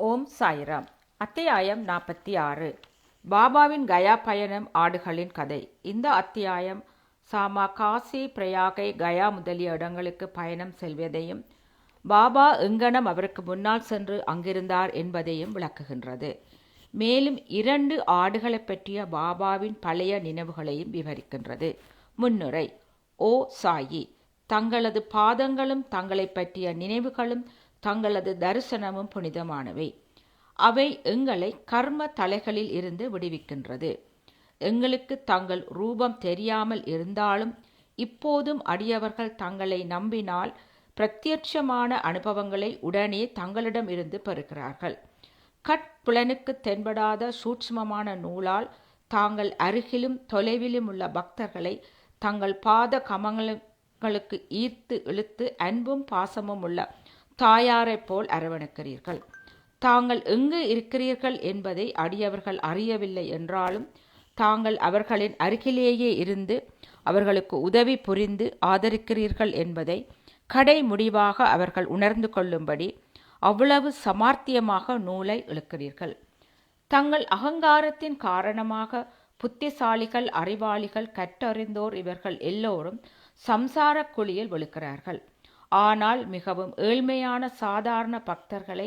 ஓம் சாய்ராம். அத்தியாயம் 46. பாபாவின் கயா பயணம், ஆடுகளின் கதை. இந்த அத்தியாயம் சாமா காசி, பிரயாகை, கயா முதலிய இடங்களுக்கு பயணம் செல்வதையும் பாபா எங்கனம் அவருக்கு முன்னால் சென்று அங்கிருந்தார் என்பதையும் விளக்குகின்றது. மேலும் 2 ஆடுகளை பற்றிய பாபாவின் பழைய நினைவுகளையும் விவரிக்கின்றது. முன்னுரை. ஓ சாயி, தங்களது பாதங்களும் தங்களை பற்றிய நினைவுகளும் தங்களது தரிசனமும் புனிதமானவை. அவை எங்களை கர்ம தலைகளில் இருந்து விடுவிக்கின்றது. எங்களுக்கு தங்கள் ரூபம் தெரியாமல் இருந்தாலும் இப்போதும் அடியவர்கள் தங்களை நம்பினால் பிரத்யட்சமான அனுபவங்களை உடனே தங்களிடம் இருந்து பெறுகிறார்கள். கட்புலனுக்கு தென்படாத சூட்சுமமான நூலால் தாங்கள் அருகிலும் தொலைவிலும் உள்ள பக்தர்களை தங்கள் பாத கமங்களுக்கு ஈர்த்து இழுத்து அன்பும் பாசமும் உள்ள தாயாரைப் போல் அரவணைக்கிறீர்கள். தாங்கள் எங்கு இருக்கிறீர்கள் என்பதை அடியவர்கள் அறியவில்லை என்றாலும் தாங்கள் அவர்களின் அருகிலேயே இருந்து அவர்களுக்கு உதவி புரிந்து ஆதரிக்கிறீர்கள் என்பதை கடை முடிவாக அவர்கள் உணர்ந்து கொள்ளும்படி அவ்வளவு சமார்த்தியமாக நூலை இழுக்கிறீர்கள். தங்கள் அகங்காரத்தின் காரணமாக புத்திசாலிகள், அறிவாளிகள், கற்றறிந்தோர் இவர்கள் எல்லோரும் சம்சார குழியில் விழுக்கிறார்கள். ஆனால் மிகவும் ஏழ்மையான சாதாரண பக்தர்களை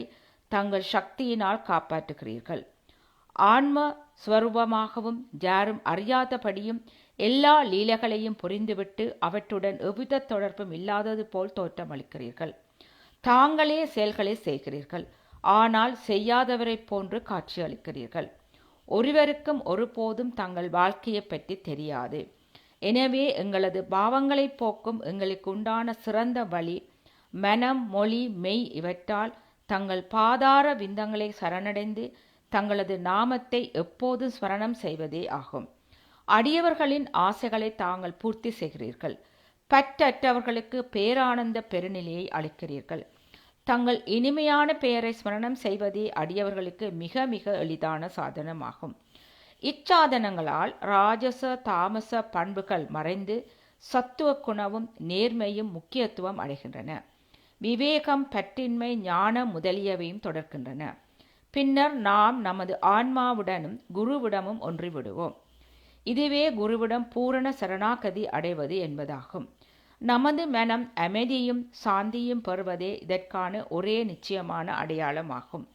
தங்கள் சக்தியினால் காப்பாற்றுகிறீர்கள். ஆன்ம ஸ்வரூபமாகவும் யாரும் அறியாதபடியும் எல்லா லீலைகளையும் புரிந்துவிட்டு அவற்றுடன் எவ்வித தொடர்பும் இல்லாதது போல் தோற்றமளிக்கிறீர்கள். தாங்களே செயல்களை செய்கிறீர்கள், ஆனால் செய்யாதவரைப் போன்று காட்சியளிக்கிறீர்கள். ஒருவருக்கும் ஒருபோதும் தங்கள் வாழ்க்கையை பற்றி தெரியாது. எனவே எங்களது பாவங்களை போக்கும் எங்களுக்கு உண்டான சிறந்த வழி மனம், மொழி, மெய் இவற்றால் தங்கள் பாதார விந்தங்களை சரணடைந்து தங்களது நாமத்தை எப்போதும் ஸ்மரணம் செய்வதே ஆகும். அடியவர்களின் ஆசைகளை தாங்கள் பூர்த்தி செய்கிறீர்கள். பற்றற்றவர்களுக்கு பேரானந்த பெருநிலையை அளிக்கிறீர்கள். தங்கள் இனிமையான பெயரை ஸ்மரணம் செய்வதே அடியவர்களுக்கு மிக மிக எளிதான சாதனமாகும். இச்சாதனங்களால் ராஜச தாமச பண்புகள் மறைந்து சத்துவ குணமும் நேர்மையும் முக்கியத்துவம் அடைகின்றன. விவேகம், பற்றின்மை, ஞானம் முதலியவையும் தொடர்கின்றன. பின்னர் நாம் நமது ஆன்மாவுடனும் குருவிடமும் ஒன்றிவிடுவோம். இதுவே குருவிடம் பூரண சரணாகதி அடைவது என்பதாகும். நமது மனம் அமைதியும் சாந்தியும் பெறுவதே இதற்கான ஒரே நிச்சயமான அடையாளமாகும்.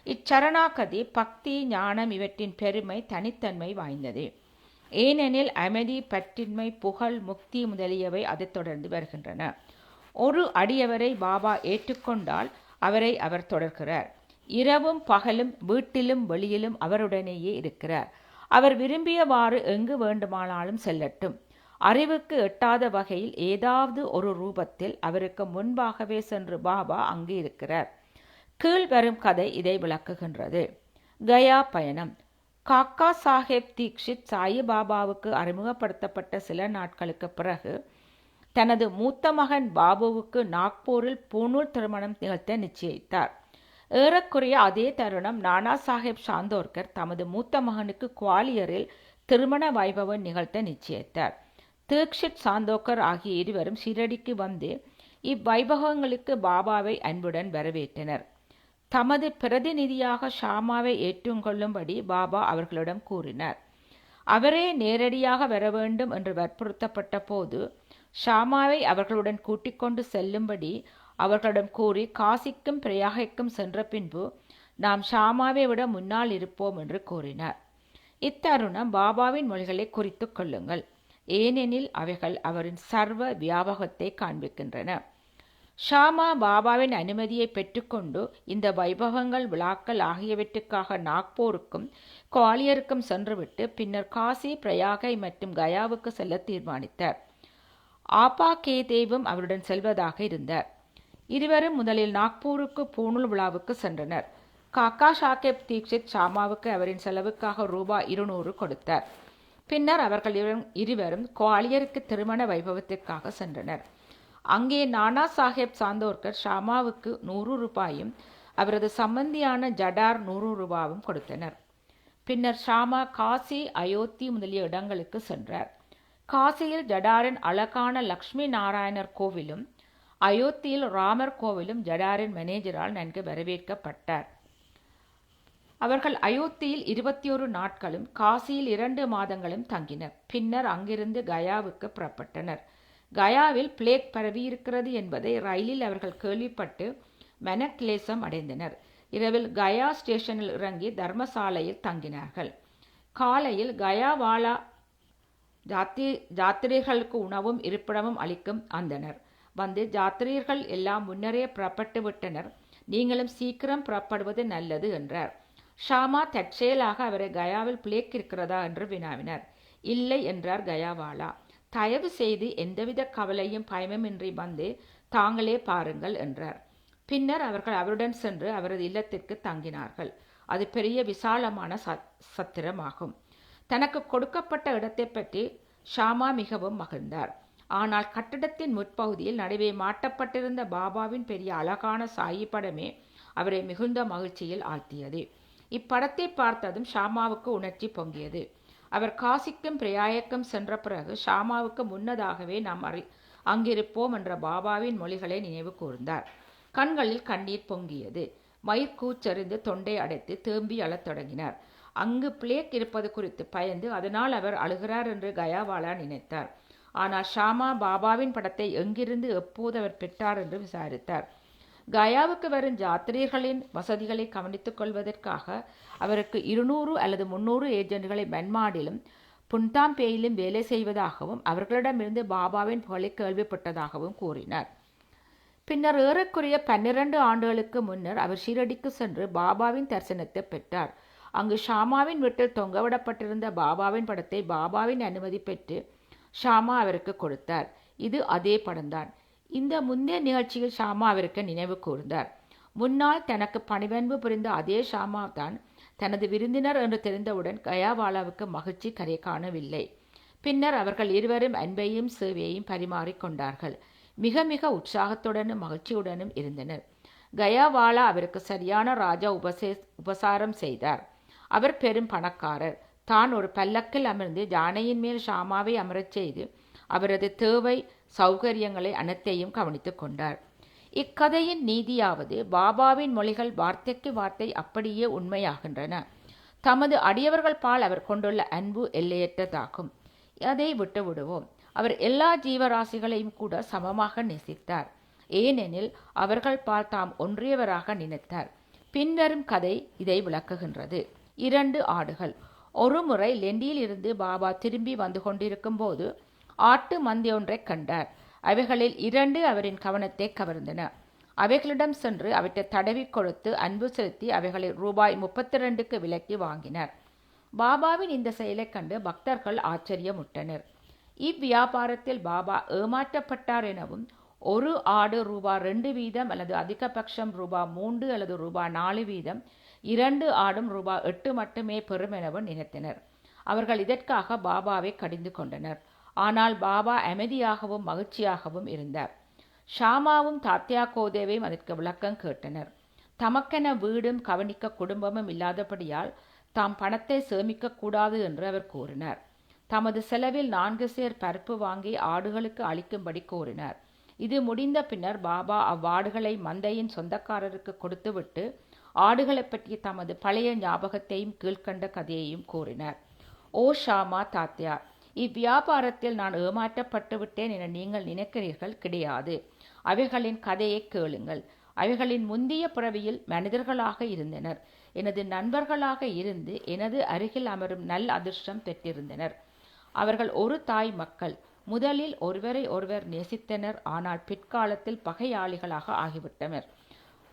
இச்சரணாகதி, பக்தி, ஞானம் இவற்றின் பெருமை தனித்தன்மை வாய்ந்தது. ஏனெனில் அமைதி, பற்றின்மை, புகழ், முக்தி முதலியவை அதை தொடர்ந்து வருகின்றன. ஒரு அடியவரை பாபா ஏற்றுக்கொண்டால் அவரை அவர் தொடர்கிறார். இரவும் பகலும் வீட்டிலும் வெளியிலும் அவருடனேயே இருக்கிறார். அவர் விரும்பியவாறு எங்கு வேண்டுமானாலும் செல்லட்டும். அறிவுக்கு எட்டாத வகையில் ஏதாவது ஒரு ரூபத்தில் அவருக்கு முன்பாகவே சென்று பாபா அங்கு இருக்கிறார். கீழ்வரும் கதை இதை விளக்குகின்றது. கயா பயணம். காக்கா சாஹேப் தீக்ஷித் சாயிபாபாவுக்கு அறிமுகப்படுத்தப்பட்ட சில நாட்களுக்கு பிறகு தனது மூத்த மகன் பாபுவுக்கு நாக்பூரில் பூணூல் திருமணம் நிகழ்த்த நிச்சயித்தார். ஏறக்குறைய அதே தருணம் நானா சாஹேப் சாந்தோர்கர் தமது மூத்த மகனுக்கு குவாலியரில் திருமண வைபவம் நிகழ்த்த நிச்சயித்தார். தீக்ஷித், சாந்தோர்கர் ஆகிய இருவரும் ஷிரடிக்கு வந்து இவ்வைபவங்களுக்கு பாபாவை அன்புடன் வரவேற்றனர். தமது பிரதிநிதியாக ஷாமாவை ஏற்றுக்கொள்ளும்படி பாபா அவர்களிடம் கூறினார். அவரே நேரடியாக வர வேண்டும் என்று வற்புறுத்தப்பட்ட போது ஷாமாவை அவர்களுடன் கூட்டிக் கொண்டு செல்லும்படி அவர்களிடம் கூறி காசிக்கும் பிரயாகைக்கும் சென்ற பின்பு நாம் ஷாமாவை விட முன்னால் இருப்போம் என்று கூறினார். இத்தருணம் பாபாவின் மொழிகளை குறித்து கொள்ளுங்கள், ஏனெனில் அவைகள் அவரின் சர்வ வியாபகத்தை காண்பிக்கின்றன. ஷாமா பாபாவின் அனுமதியை பெற்றுக்கொண்டு இந்த வைபவங்கள், விழாக்கள் ஆகியவற்றுக்காக நாக்பூருக்கும் குவாலியருக்கும் சென்றுவிட்டு பின்னர் காசி, பிரயாகை மற்றும் கயாவுக்கு செல்ல தீர்மானித்தார். ஆபா கேதேவும் அவருடன் செல்வதாக இருந்தார். இருவரும் முதலில் நாக்பூருக்கு பூணூல் விழாவுக்கு சென்றனர். காக்கா சாஹேப் தீக்ஷித் ஷாமாவுக்கு அவரின் செலவுக்காக ரூபாய் 200 கொடுத்தார். பின்னர் அவர்கள் இருவரும் குவாலியருக்கு திருமண வைபவத்திற்காக சென்றனர். அங்கே நானா சாஹேப் சாந்தோர்கர் ஷாமாவுக்கு 100 ரூபாயும் அவரது சம்பந்தியான ஜடார் 100 ரூபாயும் கொடுத்தனர். பின்னர் ஷாமா காசி, அயோத்தி முதலிய இடங்களுக்கு சென்றார். காசியில் ஜடாரின் அழகான லக்ஷ்மி நாராயணர் கோவிலும் அயோத்தியில் ராமர் கோவிலும் ஜடாரின் மேனேஜரால் நன்கு வரவேற்கப்பட்டார். அவர்கள் அயோத்தியில் 21 நாட்களும் காசியில் 2 மாதங்களும் தங்கினர். பின்னர் அங்கிருந்து கயாவுக்கு புறப்பட்டனர். கயாவில் பிளேக் பரவியிருக்கிறது என்பதை ரயிலில் அவர்கள் கேள்விப்பட்டு மனக்லேசம் அடைந்தனர். இரவில் கயா ஸ்டேஷனில் இறங்கி தர்மசாலையில் தங்கினார்கள். காலையில் கயாவாலா ஜாத்திரிகளுக்கு உணவும் இருப்பிடமும் அளிக்கும் அந்தனர் வந்து, ஜாத்திரியர்கள் எல்லாம் முன்னரே புறப்பட்டு விட்டனர், நீங்களும் சீக்கிரம் புறப்படுவது நல்லது என்றார். ஷாமா தற்செயலாக அவரை கயாவில் பிளேக் இருக்கிறதா என்று வினாவினார். இல்லை என்றார் கயாவாலா. தயவு செய்து எந்தவித கவலையும் பயமுமின்றி வந்து தாங்களே பாருங்கள் என்றார். பின்னர் அவர்கள் அவருடன் சென்று அவரது இல்லத்திற்கு தங்கினார்கள். அது பெரிய விசாலமான சத்திரமாகும். தனக்கு கொடுக்கப்பட்ட இடத்தை பற்றி ஷாமா மிகவும் மகிழ்ந்தார். ஆனால் கட்டிடத்தின் முற்பகுதியில் நடுவே மாட்டப்பட்டிருந்த பாபாவின் பெரிய அழகான சாயி படமே அவரை மிகுந்த மகிழ்ச்சியில் ஆழ்த்தியது. இப்படத்தை பார்த்ததும் ஷாமாவுக்கு உணர்ச்சி பொங்கியது. அவர் காசிக்கும் பிரயாயக்கும் சென்ற பிறகு ஷாமாவுக்கு முன்னதாகவே நாம் அங்கிருப்போம் என்ற பாபாவின் மொழிகளை நினைவு கூர்ந்தார். கண்களில் கண்ணீர் பொங்கியது. மயிர் கூச்சறிந்து தொண்டை அடைத்து தேம்பி அழத் தொடங்கினார். அங்கு பிளேக் இருப்பது குறித்து பயந்து அதனால் அவர் அழுகிறார் என்று கயாவாலா நினைத்தார். ஆனால் ஷாமா பாபாவின் படத்தை எங்கிருந்து எப்போது அவர் பெற்றார் என்று விசாரித்தார். கயாவுக்கு வரும் ஜாத்திரியர்களின் வசதிகளை கவனித்துக் கொள்வதற்காக அவருக்கு 200 அல்லது 300 ஏஜென்ட்களை மன்மாடிலும் புன்தாம்பேயிலும் வேலை செய்வதாகவும் அவர்களிடமிருந்து பாபாவின் புகழை கேள்விப்பட்டதாகவும் கூறினார். பின்னர் ஏறக்குறைய 12 ஆண்டுகளுக்கு முன்னர் அவர் ஷீரடிக்கு சென்று பாபாவின் தரிசனத்தை பெற்றார். அங்கு ஷாமாவின் வீட்டில் தொங்கவிடப்பட்டிருந்த பாபாவின் படத்தை பாபாவின் அனுமதி பெற்று ஷாமா அவருக்கு கொடுத்தார். இது அதே படம்தான். இந்த முந்தைய நிகழ்ச்சியில் ஷாமா அவருக்கு நினைவு கூர்ந்தார். முன்னால் தனக்கு பணிவன்பு புரிந்த அதே ஷாமா தான் தனது விருந்தினர் என்று தெரிந்தவுடன் கயாவாலாவுக்கு மகிழ்ச்சி கரை காணவில்லை. பின்னர் அவர்கள் இருவரும் அன்பையும் சேவையையும் பரிமாறிக்கொண்டார்கள். மிக மிக உற்சாகத்துடனும் மகிழ்ச்சியுடனும் இருந்தனர். கயாவாலா அவருக்கு சரியான ராஜா உபசாரம் செய்தார். அவர் பெரும் பணக்காரர். தான் ஒரு பல்லக்கில் அமர்ந்து யானையின் மேல் ஷாமாவை அமரச் செய்து அவரது தேவை சௌகரியங்களை அனைத்தையும் கவனித்துக் கொண்டார். இக்கதையின் நீதியாவது, பாபாவின் மொழிகள் வார்த்தைக்கு வார்த்தை அப்படியே உண்மையாகின்றன. தமது அடியவர்கள் பால் அவர் கொண்டுள்ள அன்பு எல்லையற்றதாகும். அதை விட்டு விடுவோம். அவர் எல்லா ஜீவராசிகளையும் கூட சமமாக நேசித்தார். ஏனெனில் அவர்கள் பால் தாம் ஒன்றியவராக நினைத்தார். பின்வரும் கதை இதை விளக்குகின்றது. 2 ஆடுகள். ஒரு முறை லெண்டியில் இருந்து பாபா திரும்பி வந்து கொண்டிருக்கும் போது ஆட்டு மந்தை ஒன்றை கண்டார். அவைகளில் 2 அவரின் கவனத்தை கவர்ந்தன. அவைகளிடம் சென்று அவற்றை தடவி கொடுத்து அன்பு செலுத்தி அவைகளை ரூபாய் 32க்கு விலைக்கு வாங்கினார். பாபாவின் இந்த செயலை கண்டு பக்தர்கள் ஆச்சரியமுற்றனர். இவ்வியாபாரத்தில் பாபா ஏமாற்றப்பட்டார் எனவும், ஒரு ஆடு ரூபாய் 2 வீதம் அல்லது அதிகபட்சம் ரூபாய் 3 அல்லது ரூபாய் 4 வீதம், 2 ஆடும் ரூபாய் 8 மட்டுமே பெறும் எனவும் நினைத்தனர். அவர்கள் இதற்காக பாபாவை கடிந்து கொண்டனர். ஆனால் பாபா அமைதியாகவும் மகிழ்ச்சியாகவும் இருந்தார். ஷாமாவும் தாத்யா கோதேவையும் அதற்கு விளக்கம் கேட்டனர். தமக்கென வீடும் கவனிக்க குடும்பமும் இல்லாதபடியால் தாம் பணத்தை சேமிக்க கூடாது என்று அவர் கூறினார். தமது செலவில் 4 சேர் பருப்பு வாங்கி ஆடுகளுக்கு அளிக்கும்படி கூறினார். இது முடிந்த பின்னர் பாபா அவ்வாடுகளை மந்தையின் சொந்தக்காரருக்கு கொடுத்துவிட்டு ஆடுகளை பற்றிய தமது பழைய ஞாபகத்தையும் கீழ்கண்ட கதையையும் கூறினார். ஓ ஷாமா தாத்யா, இவ்வியாபாரத்தில் நான் ஏமாற்றப்பட்டு விட்டேன் என நீங்கள் நினைக்கிறீர்கள்? கிடையாது. அவைகளின் கதையை கேளுங்கள். அவைகளின் முந்திய பிறவியில் மனிதர்களாக இருந்தனர். எனது நண்பர்களாக இருந்து எனது அருகில் அமரும் நல் அதிர்ஷ்டம் பெற்றிருந்தனர். அவர்கள் ஒரு தாய் மக்கள். முதலில் ஒருவரை ஒருவர் நேசித்தனர். ஆனால் பிற்காலத்தில் பகையாளிகளாக ஆகிவிட்டனர்.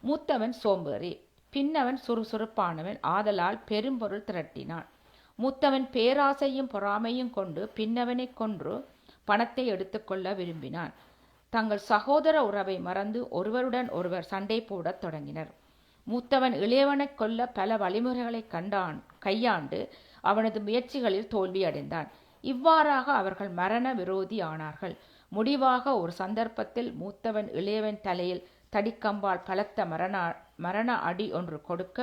மூத்தவன் சோம்பேறி, பின்னவன் சுறுசுறுப்பானவன். ஆதலால் பெரும்பொருள் திரட்டினான். மூத்தவன் பேராசையும் பொறாமையும் கொண்டு பின்னவனை கொன்று பணத்தை எடுத்துக்கொள்ள விரும்பினான். தங்கள் சகோதர உறவை மறந்து ஒருவருடன் ஒருவர் சண்டை போடத் தொடங்கினர். மூத்தவன் இளையவனை கொல்ல பல வழிமுறைகளை கையாண்டு அவனது முயற்சிகளில் தோல்வியடைந்தான். இவ்வாறாக அவர்கள் மரண விரோதி ஆனார்கள். முடிவாக ஒரு சந்தர்ப்பத்தில் மூத்தவன் இளையவன் தலையில் தடிக்கம்பால் பலத்த மரண அடி ஒன்று கொடுக்க,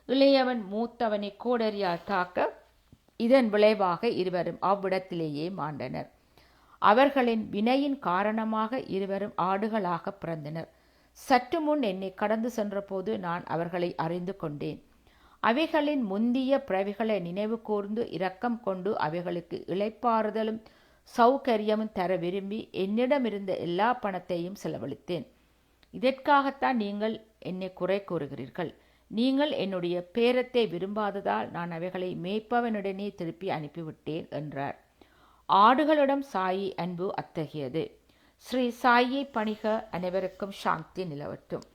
இளையவன் மூத்தவனை கோடரியால் தாக்க, இதன் விளைவாக இருவரும் அவ்விடத்திலேயே மாண்டனர். அவர்களின் வினையின் காரணமாக இருவரும் ஆடுகளாக பிறந்தனர். சற்று முன் என்னை கடந்து சென்றபோது நான் அவர்களை அறிந்து கொண்டேன். அவைகளின் முந்திய பிறவிகளை நினைவு கூர்ந்து இரக்கம் கொண்டு அவைகளுக்கு இளைப்பாறுதலும் சௌகரியமும் தர விரும்பி என்னிடமிருந்த எல்லா பணத்தையும் செலவழித்தேன். இதற்காகத்தான் நீங்கள் என்னை குறை கூறுகிறீர்கள். நீங்கள் என்னுடைய பேரத்தை விரும்பாததால் நான் அவைகளை மேய்ப்பவனுடனே திருப்பி அனுப்பிவிட்டேன் என்றார். ஆடுகளிடம் சாயி அன்பு அத்தகையது. ஸ்ரீ சாயை பணிக. அனைவருக்கும் சாந்தி நிலவட்டும்.